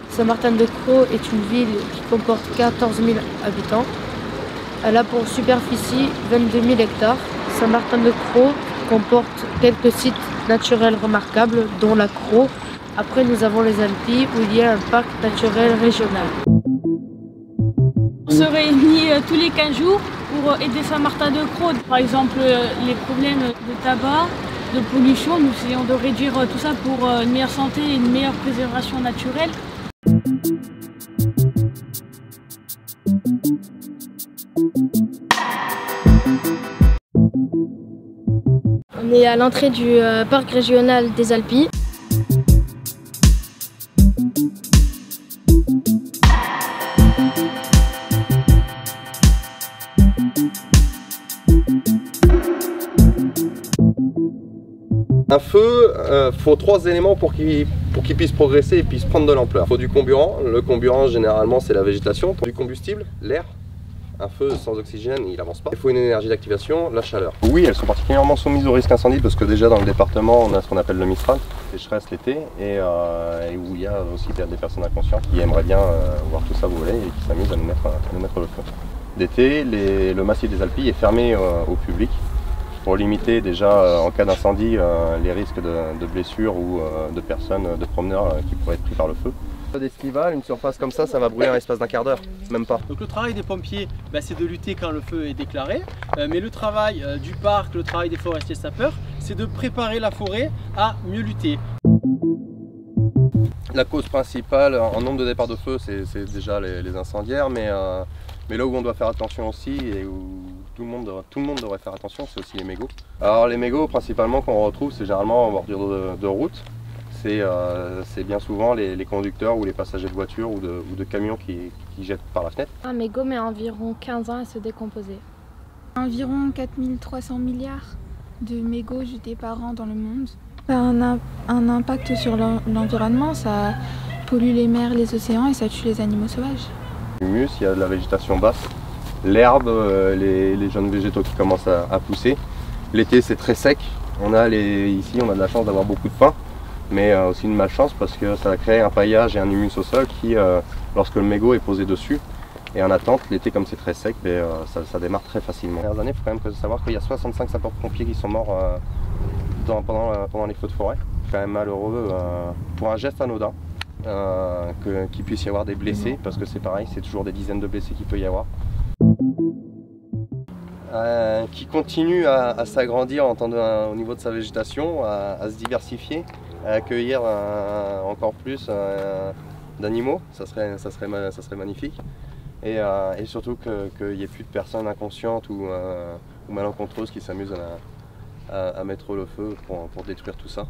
Saint-Martin-de-Crau est une ville qui comporte 14 000 habitants. Elle a pour superficie 22 000 hectares. Saint-Martin-de-Crau comporte quelques sites naturels remarquables, dont la Crau. Après, nous avons les Alpilles, où il y a un parc naturel régional. On se réunit tous les 15 jours pour aider Saint-Martin-de-Crau. Par exemple, les problèmes de tabac, de pollution, nous essayons de réduire tout ça pour une meilleure santé et une meilleure préservation naturelle. On est à l'entrée du parc régional des Alpilles. Un feu, faut 3 éléments pour qu'il puisse progresser et puisse prendre de l'ampleur. Il faut du comburant. Le comburant, généralement, c'est la végétation. Du combustible, l'air. Un feu sans oxygène, il avance pas. Il faut une énergie d'activation, la chaleur. Oui, elles sont particulièrement soumises au risque incendie parce que déjà dans le département, on a ce qu'on appelle le Mistral, sécheresse l'été, et où il y a aussi des personnes inconscientes qui aimeraient bien voir tout ça voler et qui s'amusent à nous mettre le feu. D'été, le massif des Alpilles est fermé au public pour limiter déjà en cas d'incendie les risques de blessures ou de personnes, de promeneurs qui pourraient être pris par le feu. D'estival, une surface comme ça va brûler en l'espace d'un quart d'heure, même pas. Donc le travail des pompiers, c'est de lutter quand le feu est déclaré, mais le travail du parc, le travail des forestiers sapeurs, c'est de préparer la forêt à mieux lutter. La cause principale en nombre de départs de feu, c'est déjà les incendiaires, mais là où on doit faire attention aussi et où tout le monde devrait faire attention, c'est aussi les mégots. Alors les mégots, principalement, qu'on retrouve, c'est généralement en bordure de route. C'est bien souvent les conducteurs ou les passagers de voitures ou de camions qui jettent par la fenêtre. Un mégot met environ 15 ans à se décomposer. Environ 4300 milliards de mégots jetés par an dans le monde. Ça a un impact sur l'environnement, ça pollue les mers, les océans et ça tue les animaux sauvages. L'humus, il y a de la végétation basse, l'herbe, les jeunes végétaux qui commencent à pousser. L'été c'est très sec, ici on a de la chance d'avoir beaucoup de pins. Mais aussi une malchance parce que ça va créer un paillage et un humus au sol qui, lorsque le mégot est posé dessus et en attente, l'été comme c'est très sec, ça démarre très facilement. Ces dernières années, il faut quand même savoir qu'il y a 65 sapeurs-pompiers qui sont morts pendant les feux de forêt. C'est quand même malheureux pour un geste anodin qu'il puisse y avoir des blessés, parce que c'est pareil, c'est toujours des dizaines de blessés qu'il peut y avoir. Qui continue à s'agrandir au niveau de sa végétation, à se diversifier, à accueillir encore plus d'animaux, ça serait magnifique. Et surtout qu'il n'y ait plus de personnes inconscientes ou malencontreuses qui s'amusent à mettre le feu pour détruire tout ça.